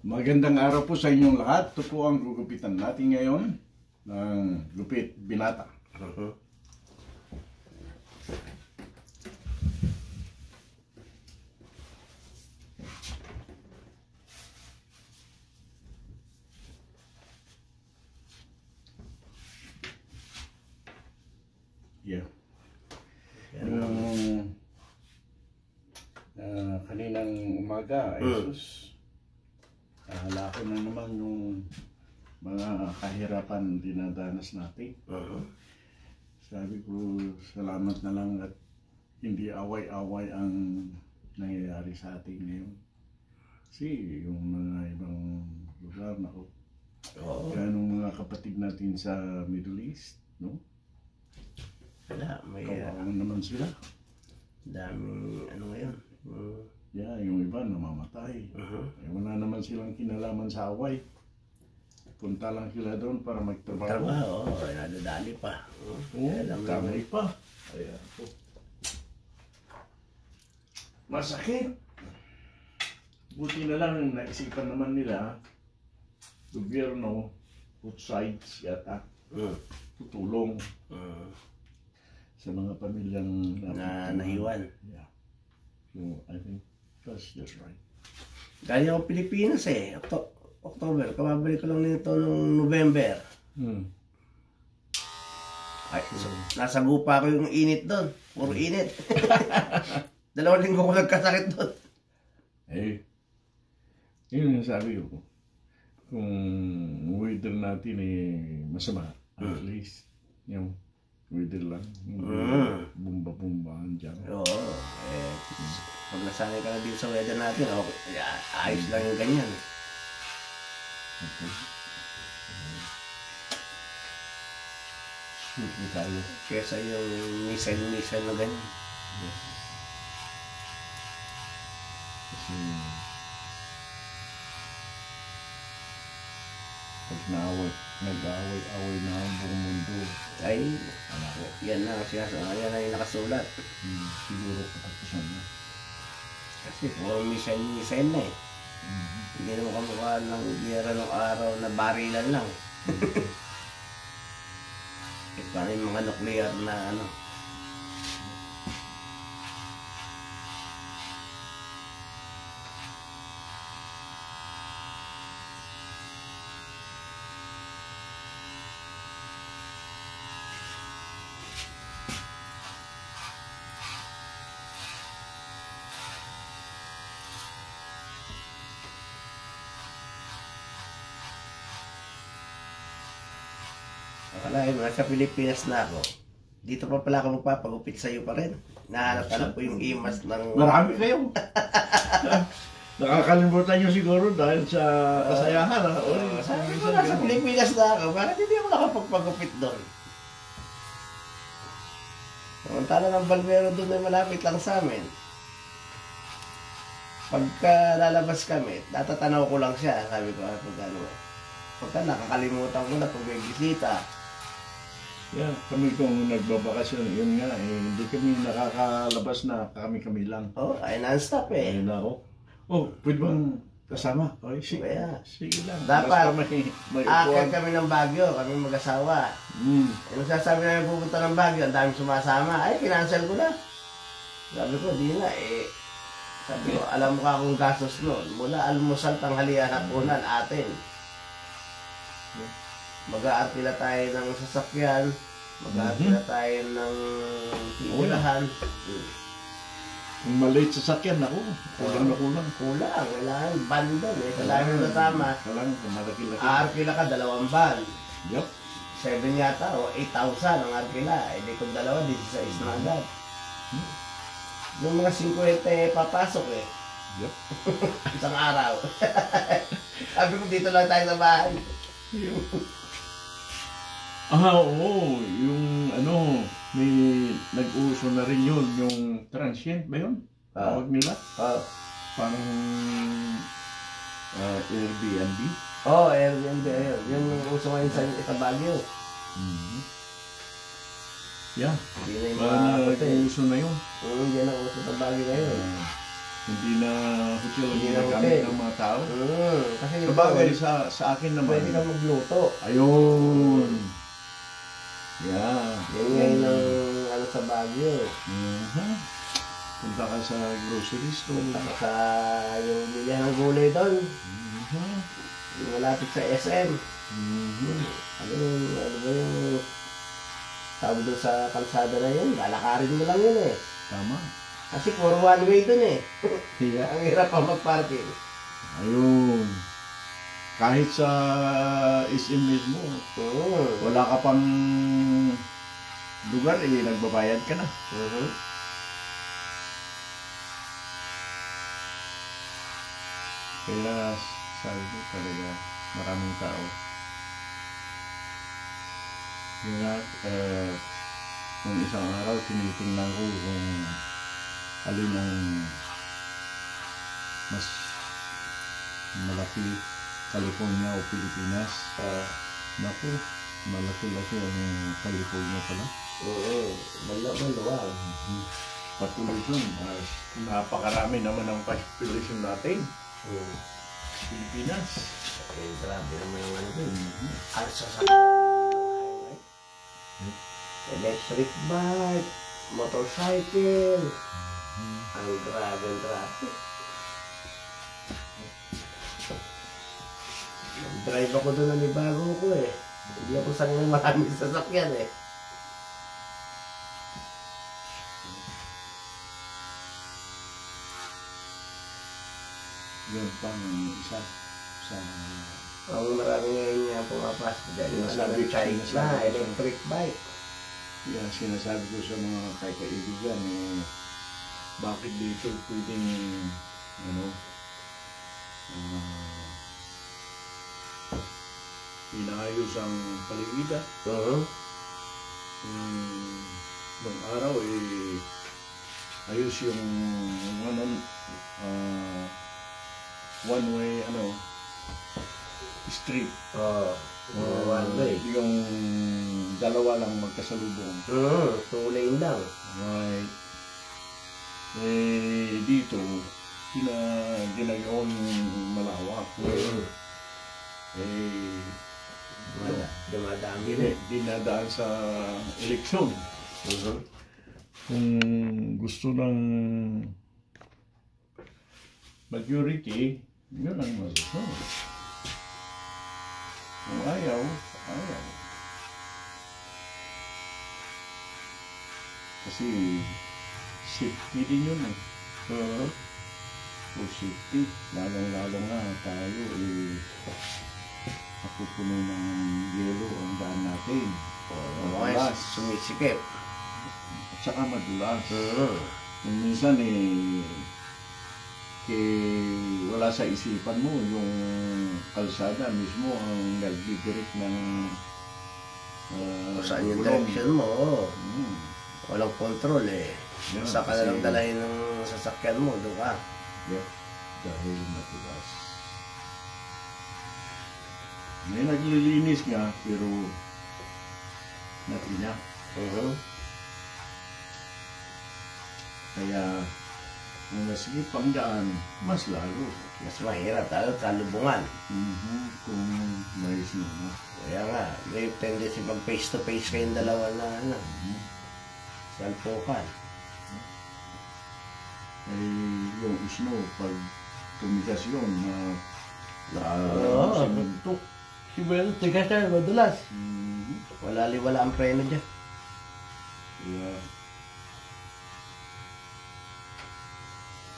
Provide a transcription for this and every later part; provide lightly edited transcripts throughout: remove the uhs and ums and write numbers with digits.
Magandang araw po sa inyong lahat. Ito po ang gugupitan natin ngayon ng Gupit Binata. Yeah. Yung kaninang umaga ay hala ko na naman yung mga kahirapan dinadanas natin. Sabi ko, salamat na lang at hindi away-away ang nangyayari sa atin ngayon. Kasi yung mga ibang lugar na ganong mga kapatid natin sa Middle East, no? Wala, may kawawan naman sila. daming ano ngayon. Yeah, yung iba namamatay. Wala naman silang kinalaman sa away. Punta lang sila doon para magtrabaho. Trabaho, nadadali pa. Kamay pa. Ayan po. Masakit. Buti na lang naisipan naman nila, gobyerno, both sides yata, tutulong sa mga pamilyang na nahiwan. Yeah. So, I think that's just right. Galing ako Pilipinas eh. October. Kamabalik ko lang nito noong November. Ay, nasa gupa ko yung init doon. Puro init. 2 linggo ko nagkasakit doon. Eh, yun yung sabi ko. Kung weather natin eh masama, at least yung weather lang. Bumba-bumbahan dyan. Oo. Pag nasanay ka na dito sa weather natin, ayos lang yung ganyan. Shoot tayo. Kesa yung missile na ganyan. Yes. Kasi pag nag-away-away na ang buong mundo, Ay, yan na yan na yung nakasulat. siguro katapusan na. Kasi puro missile na eh. Hindi naman kamukha ng giyera ng araw na barilan lang. Paano yung mga nuclear na ano? Akalain mo, nasa Pilipinas na ako. Dito pa pala ako magpapagupit sa'yo pa rin. Nahanap po yung imas ng... Marami kayo. Nakakalimutan nyo siguro dahil sa kasayahan. Sabi ko nasa Pilipinas na ako, bakit hindi ako nakapagpagupit doon? Samantala ng Balmero doon ay malapit lang sa amin. Pagka lalabas kami, natatanaw ko lang siya. Sabi ko, pagka nakakalimutan ko na pag may bisita. Yeah, kami kung nagbabakasyon, yun nga, hindi kami nakakalabas na kami lang. Ay non-stop eh. Ayun na ako. Pwede bang kasama? Sige. Sige lang. Dapat, may akit kami ng Baguio, kami mag-asawa. Yung sasabi namin pupunta ng Baguio, ang daming sumasama. Ay, kinansel ko na. Sabi ko, di na eh. Sabi ko, alam mo ka akong gastos noon. Mula almusal, tanghalian, hapunan, atin. Mag-aartila tayo ng sasakyan, mag-aartila tayo ng titirahan. Kung maliit sasakyan, ako, kulang na kulang. Kulang, kailangan van doon eh. Kailangan na tama. Kailangan kung malaki-laki. Aartila ka, 2 van. Yup. 7 yata o 8,000 ang arkila. Di kung 2, 16 na agad. Yung mga 50 papasok eh. Yup. Isang araw. Sabi ko dito lang tayo sa bahay. Oo. Yung may nag-uso na rin yun. Yung transient ba yun? Tawag nila? Parang Airbnb? Airbnb. Yung uso ngayon sa Baguio. Yeah. Hindi na yung Parang mga nag-uso na yun. Hindi na uso sa Baguio ngayon. Hindi na hotel ang Hindi na ginagamit hotel. ng mga tao. Kasi Sabagay sa akin naman. pwede ka magluto. Ayun. Yeah. Yan ngayon ang ano sa Baguio. Punta ka sa grocery store. Punta ka sa yung bilihan ng gulay doon. Yung malapit sa SM. Ano ba yung tawag doon sa kalsada na yun? Lalakarin mo lang yun eh. Tama. Kasi puro one way doon eh. Yeah. Ang hirap pa mag-parking. Ayun. Kahit sa SM mismo, wala ka pang lugar eh, nagbabayad ka na. Kaya sabi ko talaga, maraming tao. Yun nga, nung isang araw, tinitingnan ko kung alin ang mas malaki, California o Pilipinas. Naku, malaki-laki ang California pala. Maluwag. Population, napakarami naman ang population natin. Pilipinas. Grabe naman yung ano doon. Ang sasakyan. Electric bike, motorcycle. Ang grabe ang traffic. Drive ako doon ng bago ko eh. Hindi ako sanay maraming sasakyan eh. Yun pang isa sa Ang marami ngayon nga pumapasok dyan. Yung Sinasabi- China sinasabi- electric bike. yan, sinasabi ko sa mga kaibigan bakit dito pwedeng ano inaayos ang paligiran. Nung araw ayos yung one way street. One way. Yung dalawa lang magkasalubong. 2 lane lang. Right. Dito, ginagawa yung malawak. Dumadami. Dinadaan sa eleksyon. Kung gusto ng majority, yun ang masusunod. Kung ayaw, ayaw. Kasi safety din yun eh. For safety, lalong-lalo nga tayo napupuno ng yelo ang daan natin. Madulas. Sumisikip. At saka madulas. Yung minsan wala sa isipan mo yung kalsada mismo ang nagdidirect ng Saan yung gulong. direction mo? Walang control eh. Yeah, Sa ka na lang kasi- dalahin ng sasakyan mo, doon ka. Yeah, dahil matulas. May naglilinis nga, pero natina. Kaya, kung nasigip ang daan, mas lalo. Mas mahirap, lalo kalubungan. Kung may snow na. Kaya nga, may tendency pag face to face kayong dalawa na salpukan. Yung snow, pag tumigas yun, Oo. simuntok. Si Bel, tigas yan, madulas. Wala ang preno dyan. Kaya,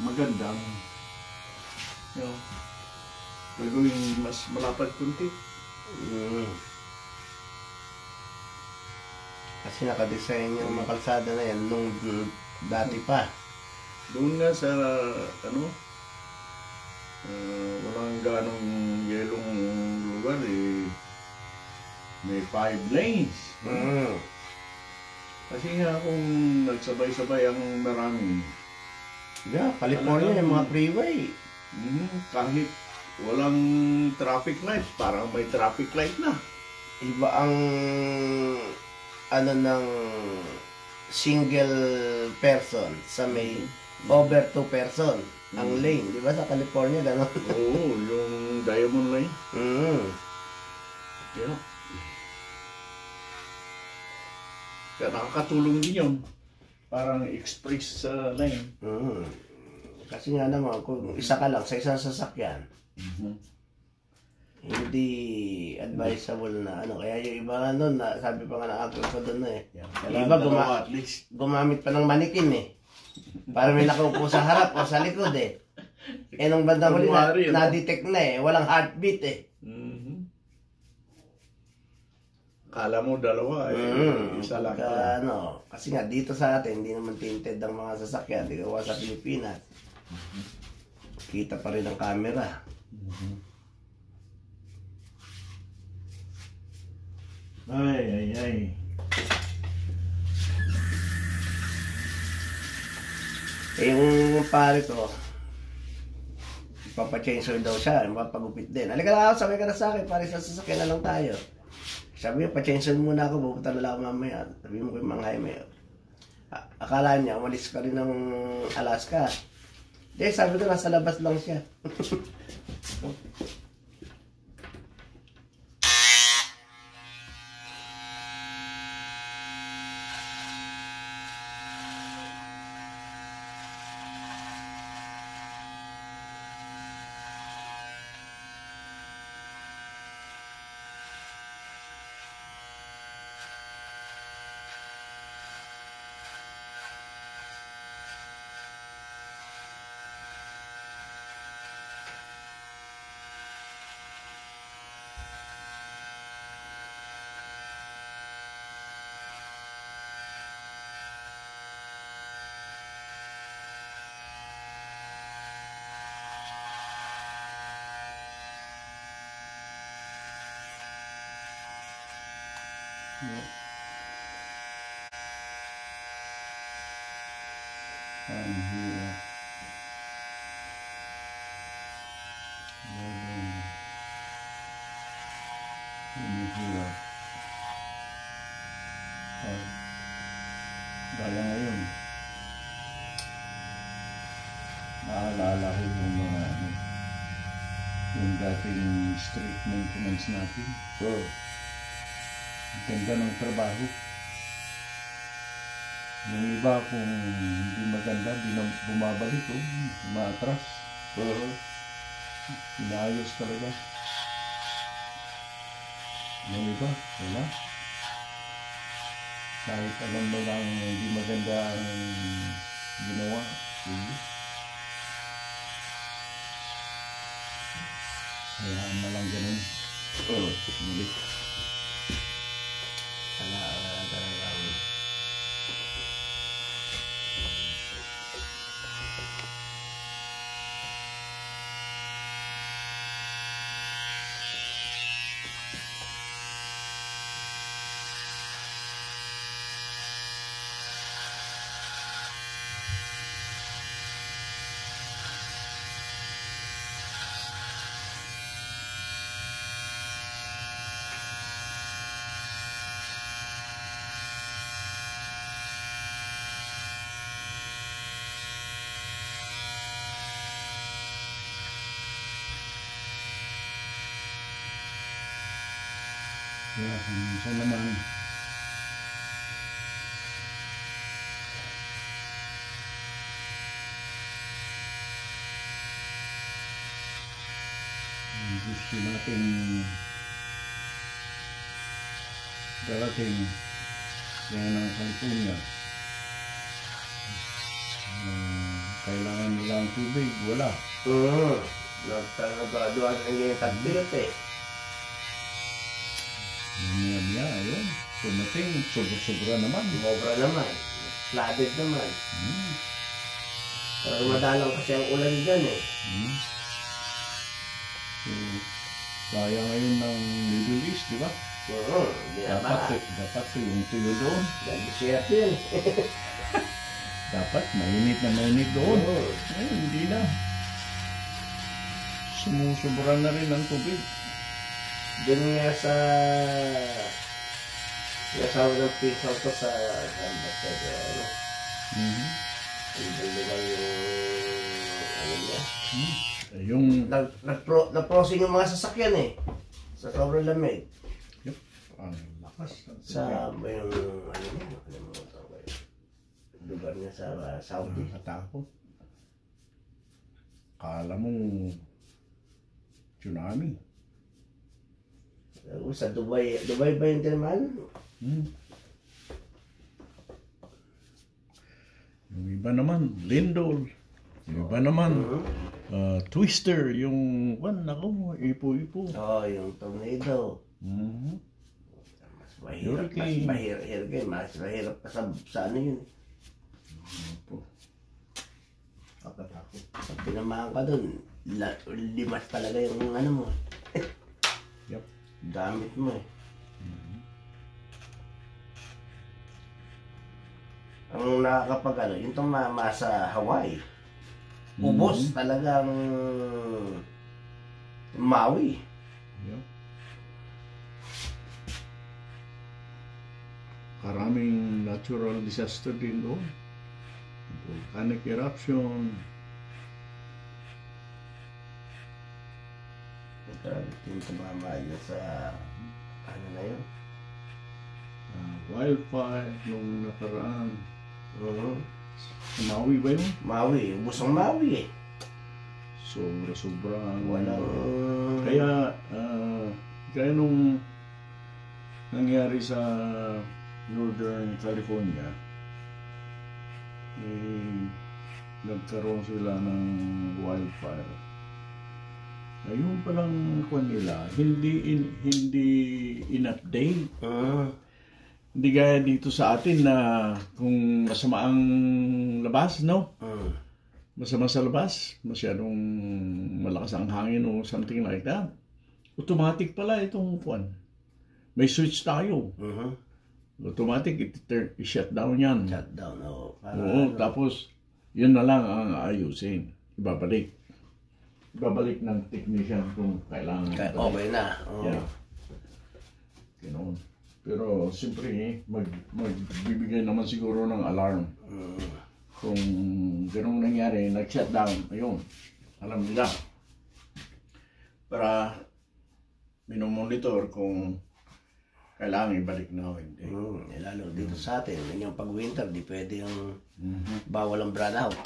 magandang, gagawin mas malapad kunti. Kasi nakadesign yung mga kalsada na yan nung dati pa. Doon nga sa, walang ganong yelong lugar may 5 lanes. Kasi nga kung nagsabay-sabay ang marami, Yeah, California, yung mga freeway. kahit walang traffic light, parang may traffic light na. Iba ang ng single person sa may over 2 person. ang lane. Di ba sa California, gano'n? Oo, yung Diamond Line. Yeah. Kaya nakakatulong din yun. Parang express line. Kasi nga naman, kung isa ka lang sa isang sasakyan, hindi advisable na ano. Kaya yung iba nga nun, sabi pa nga ng uncle ko doon na eh. Yung iba At least. gumamit pa ng manikin eh. Para may nakaupo sa harap o sa likod eh. Eh nung bandang huli na-detect na eh. Walang heartbeat eh. Kala mo dalawa eh. Isa lang. Ano, kasi nga dito sa atin, hindi naman tinted ang mga sasakyan. Di gawa sa Pilipinas. Kita pa rin ang camera. Ay. Eh yung pare ko, ipapa-chainsaw daw siya, mapagupit din. Halika na ako, sabay ka na sa akin, pare sa sasakyan na lang tayo. Sabi niya, pa-chainsaw muna ako, pupunta na lang ako mamaya. Sabi mo ko yung mga mayor. Akala niya, umalis ka rin ng Alaska. Di, sabi ko, nasa labas lang siya. Ang hirap. Hirap. Gaya ngayon. Naalala ko yung mga yung dating street maintenance natin. Ganda ng trabaho. Yung iba kung hindi maganda, di na bumabalik, umaatras. Inaayos talaga. Yung iba, wala. Kahit alam mo lang hindi maganda ang ginawa. Hayaan na lang ganun. Muli. Kaya minsan naman gusto natin darating kaya ng California. Kailangan nila ang tubig, wala. Nagtagaduan ang yung tagbilat eh. Niya, ayun. Tumating, sobra naman. Sobra naman. Flooded naman. Pero madalang kasi ang ulan dyan eh. So, kaya ngayon ng Middle East, di ba? Dapat yung tuyo doon. Nag-share yun. Dapat mainit doon. Ngayon, hindi na. Sumusubra na rin ang tubig. Doon nga sa nasawa ng pisaw ko sa Gambas. Hindi naman yung Yung... Nag-frozen yung mga sasakyan eh. Sa sobrang lamig. Yep. Ang lakas. Sa yung lugar niya sa Saudi. Nakatakot. Kala mong tsunami. Sa Dubai ba yung tinamaan? Yung iba naman, Lindol. Yung iba naman, Twister. Yung, ako, ipo-ipo. Yung tornado. Mas mahirap pa sa ano yun. Nakatakot. Pag tinamaan ka dun, limas talaga yung ano mo. Yep. Gamit mo eh. Ang nakakapag ano, yung tumama sa Hawaii. Ubos talagang Maui. Yep. Karaming natural disaster din doon. Volcanic eruption. Yung tumama yun sa ano na yun? Wildfire nung nakaraan. Maui ba yun? Maui, ubos ang Maui eh. Sobra. Walang... Kaya nung nangyari sa Northern California, nagkaroon sila ng wildfire. Ayun palang kwan nila, hindi in-update. Hindi gaya dito sa atin na kung masama ang labas, no? Masama sa labas, masyadong malakas ang hangin o something like that. Automatic pala itong kwan. May switch tayo. Automatic, i-shut down yan. Shut down, oo. Tapos, yun na lang ang ayusin. Ibabalik ng technician kung kailangan. Okay na. Yeah. Ganoon. Pero, siyempre, magbibigay naman siguro ng alarm. Kung ganoong nangyari, nag-shut down, ayun, alam nila. Para minomonitor kung kailangan ibalik na o hindi. Lalo dito sa atin, yung pag-winter, di pwede yung bawal ang brownout.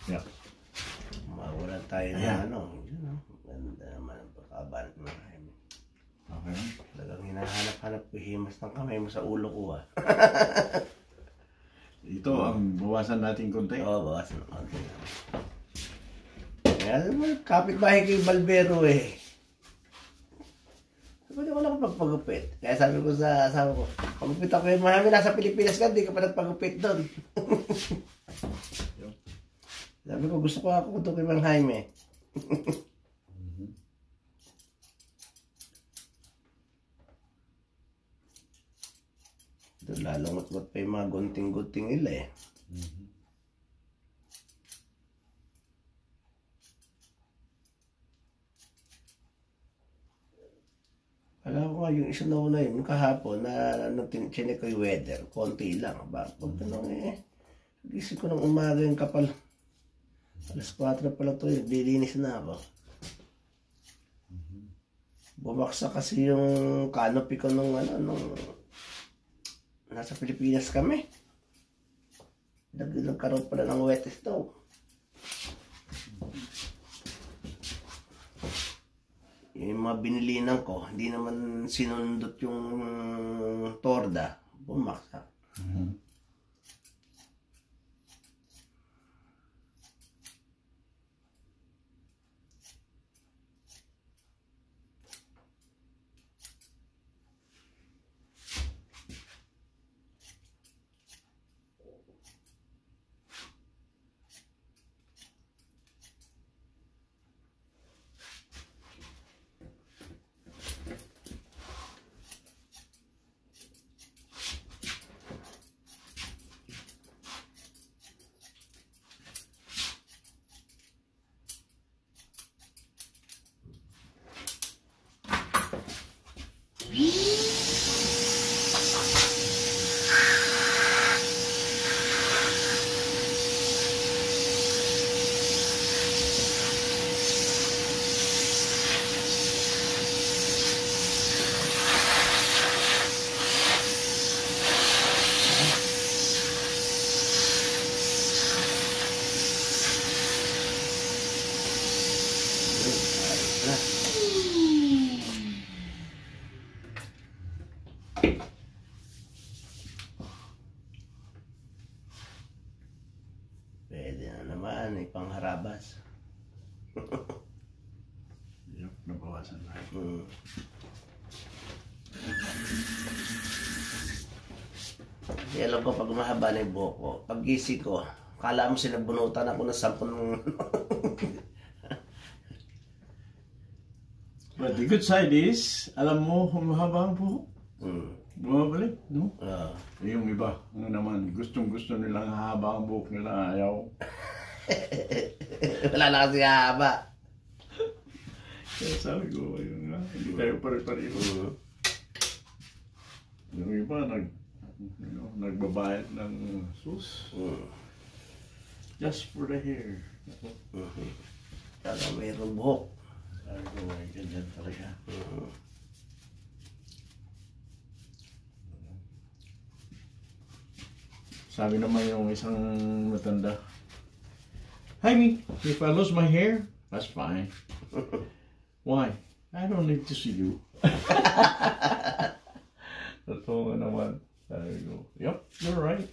Yeah. Mawalan tayo na ano. Ganda naman ang pagkaban. Okay. Talagang hinahanap-hanap ko himas ng kamay mo sa ulo ko Ito ang bawasan natin konti. Oo, bawasan ng konti. Kaya kapit-bahay kay Balbero eh. Sabi ko lang magpagupit. Kaya sabi ko sa asawa ko, pagupit ako yung marami nasa Pilipinas ka, di ka pa nagpagupit doon. Sabi ko, gusto ko ako ito kay Mang Jaime. Ito lalungot-ngot pa yung mga gunting-gunting nila eh. Alam ko nga yung isa na una yun, yung kahapon na chinek ko yung weather, konti lang. Pag tanong gising ko ng umaga yung kapal. Alas 4 pa lang ito, naglilinis na ako. Bumaksak kasi yung canopy ko nung nasa Pilipinas kami. Nagkaroon pala ng wet stove. Yung mga binilinan ko, hindi naman sinundot yung torda, bumaksak. kinabukasan na. Hindi alam ko pag mahaba na yung buhok ko. Pag gising ko, kala mo sinabunutan ako ng 10. But the good side is, alam mo, humahaba ang buhok. Bumabalik, no? Yung iba, naman, gustong-gusto nilang haba ang buhok nila, ayaw. Wala na kasi haba. Kaya sabi ko, ayun nga, hindi tayo pare-pareho. Yung iba, nagbabayad ng sus. Just for the hair. Kaya mayroong buhok. Sabi ko, ay, ganyan talaga. Sabi naman yung isang matanda, Jaime, if I lose my hair, that's fine. Why? I don't need to see you. Totoo naman. Sabi ko, yep, you're right.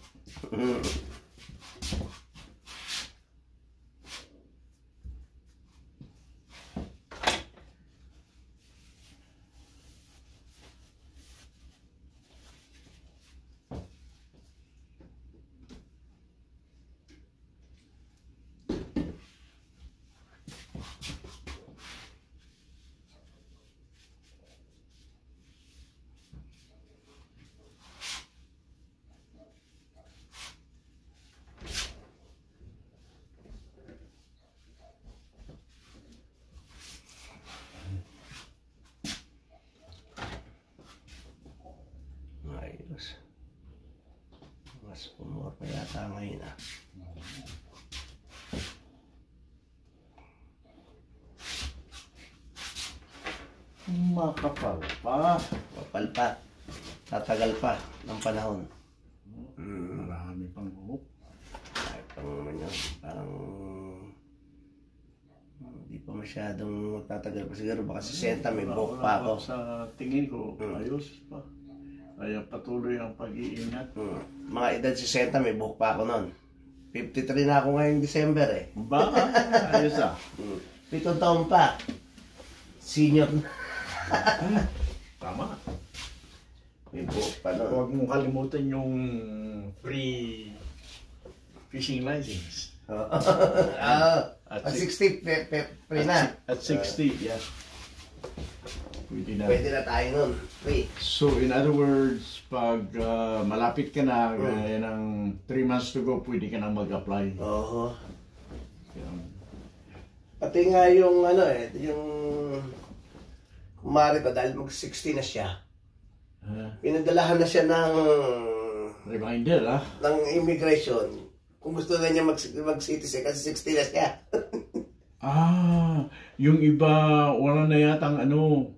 Ayos. Mas pumor pa yata ngayon ah. Makapal pa. Kapal pa. Tatagal pa ng panahon. Marami pang buhok. Ay, pang naman yun. Parang hindi pa masyadong tatagal pa siguro. Baka 60 may buhok pa ako. Sa tingin ko, ayos pa. Kaya patuloy ang pag-iingat. Mga edad 60 may buhok pa ako nun. 53 na ako ngayong December eh. Baka, ayos ah. 7 taon pa. Senior na. Tama. May buhok pa nun. Huwag mong kalimutan yung free fishing license. At 60, free na. At 60, yeah. Pwede na tayo nun. Free. So, in other words, pag malapit ka na, gaya ng 3 months to go, pwede ka na mag-apply. Oo. Yan. Pati nga yung ano eh, yung kumari ko dahil mag-60 na siya. Pinadalahan na siya ng Reminder, ah. ng immigration. Kung gusto na niya mag-citizen kasi 60 na siya. Yung iba, wala na yatang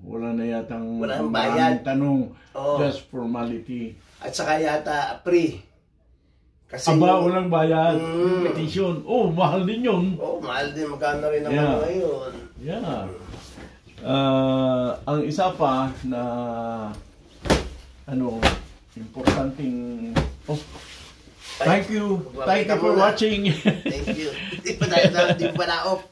Walang bayad. Tanong, Oo. just formality. At saka yata free. Kasi Walang bayad. Yung petition, mahal din yun. mahal din. Magkano rin naman Yeah. ngayon. Yeah. Ang isa pa na importanteng thank you for watching. Thank you. Di pa tayo off.